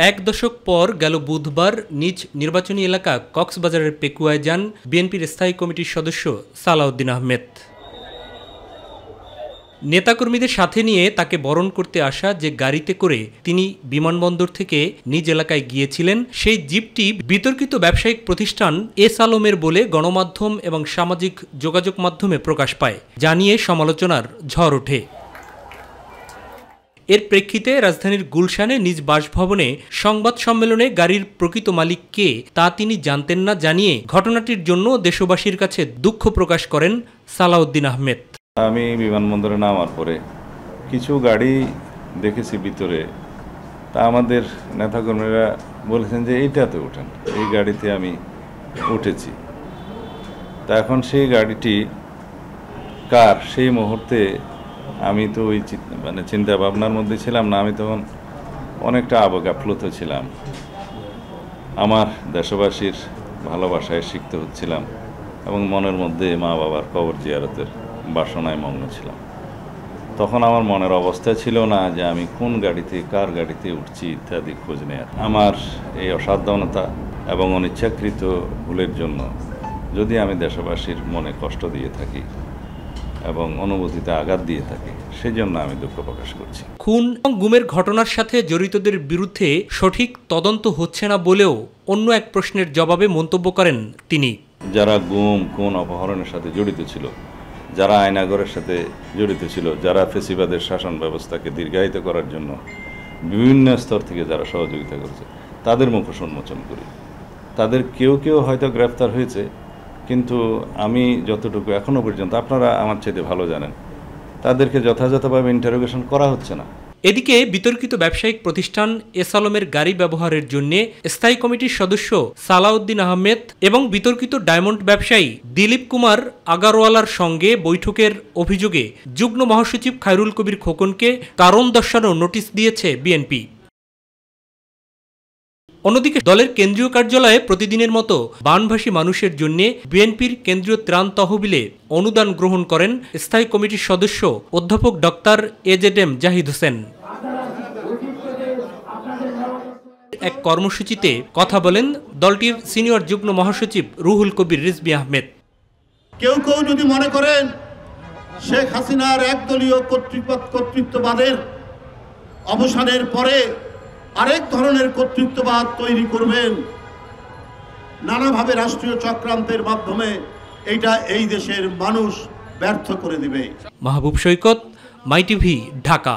এক দশক পর গেল বুধবার নিজ নির্বাচনী এলাকা কক্সবাজারের পেকুয়ায় যান বিএনপির স্থায়ী কমিটির সদস্য সালাউদ্দিন আহমেদ। নেতাকর্মীদের সাথে নিয়ে তাকে বরণ করতে আসা যে গাড়িতে করে তিনি বিমানবন্দর থেকে নিজ এলাকায় গিয়েছিলেন, সেই জিপটি বিতর্কিত ব্যবসায়িক প্রতিষ্ঠান এস আলমের বলে গণমাধ্যম এবং সামাজিক যোগাযোগ মাধ্যমে প্রকাশ পায়, যা নিয়ে সমালোচনার ঝড় ওঠে। এর প্রেক্ষিতে রাজধানীর গুলশানে নিজ বাসভবনে সংবাদ সম্মেলনে গাড়ির প্রকৃত মালিক কে তা তিনি জানতেন না জানিয়ে ঘটনাটির জন্য দেশবাসীর কাছে দুঃখ প্রকাশ করেন সালাউদ্দিন আহমেদ। আমি বিমানবন্দরে নামার পরে কিছু গাড়ি দেখেছি ভিতরে, তা আমাদের নেতাকর্মীরা বলেছেন যে এইটাতে ওঠেন, এই গাড়িতে আমি উঠেছি। তা এখন সেই গাড়িটি কার সেই মুহূর্তে আমি তো ওই চিন্তা ভাবনার মধ্যে ছিলাম না। আমি তখন অনেকটা আবেগাপ্লুত ছিলাম, আমার দেশবাসীর ভালোবাসায় সিক্ত হচ্ছিলাম এবং মনের মধ্যে মা বাবার কবর জিয়ারতের বাসনায় মগ্ন ছিলাম। তখন আমার মনের অবস্থা ছিল না যে আমি কোন গাড়িতে কার গাড়িতে উঠছি ইত্যাদি খোঁজ নেয়ার। আমার এই অসাবধানতা এবং অনিচ্ছাকৃত ভুলের জন্য যদি আমি দেশবাসীর মনে কষ্ট দিয়ে থাকি এবং অনুভূতিতে আঘাত দিয়ে থাকি, সেজন্য আমি দুঃখ প্রকাশ করছি। খুন এবং গুমের ঘটনার সাথে জড়িতদের বিরুদ্ধে সঠিক তদন্ত হচ্ছে না বলেও অন্য এক প্রশ্নের জবাবে মন্তব্য করেন তিনি। যারা গুম, খুন, অপহরণের সাথে জড়িত ছিল, যারা আয়নাঘরের সাথে জড়িত ছিল, যারা ফেসিবাদের শাসন ব্যবস্থাকে দীর্ঘায়িত করার জন্য বিভিন্ন স্তর থেকে যারা সহযোগিতা করেছে, তাদের মুখোশ উন্মোচন করি। তাদের কেউ কেউ হয়তো গ্রেফতার হয়েছে, কিন্তু আমি যতটুকু এখনো পর্যন্ত, আপনারা আমার চাইতে ভালো জানেন, তাদেরকে যথাযথভাবে ইন্টারোগেশন করা হচ্ছে না। এদিকে বিতর্কিত ব্যবসায়িক প্রতিষ্ঠান এস আলমের গাড়ি ব্যবহারের জন্য স্থায়ী কমিটির সদস্য সালাউদ্দিন আহমেদ এবং বিতর্কিত ডায়মন্ড ব্যবসায়ী দিলীপ কুমার আগারওয়ালার সঙ্গে বৈঠকের অভিযোগে যুগ্ম মহাসচিব খায়রুল কবির খোকনকে কারণ দর্শানোর নোটিশ দিয়েছে বিএনপি। অন্যদিকে দলের কেন্দ্রীয় কার্যালয়ে প্রতিদিনের মতো বানভাসী মানুষের জন্য বিএনপির কেন্দ্রীয় ত্রাণ তহবিলে অনুদান গ্রহণ করেন স্থায়ী কমিটির সদস্য অধ্যাপক ডক্টর এজেডএম জাহিদ হোসেন। এক কর্মসূচিতে কথা বলেন দলটির সিনিয়র যুগ্ম মহাসচিব রুহুল কবির রিজভী আহমেদ। কেউ কেউ যদি মনে করেন শেখ হাসিনার একদলীয় কর্তৃত্ববাদের অবসানের পরে আরেক ধরনের কর্তৃত্ববাদ তৈরি করবেন, নানাভাবে রাষ্ট্রীয় চক্রান্তের মাধ্যমে এটা এই দেশের মানুষ ব্যর্থ করে দিবে। মাহবুব সৈকত, মাই টিভি, ঢাকা।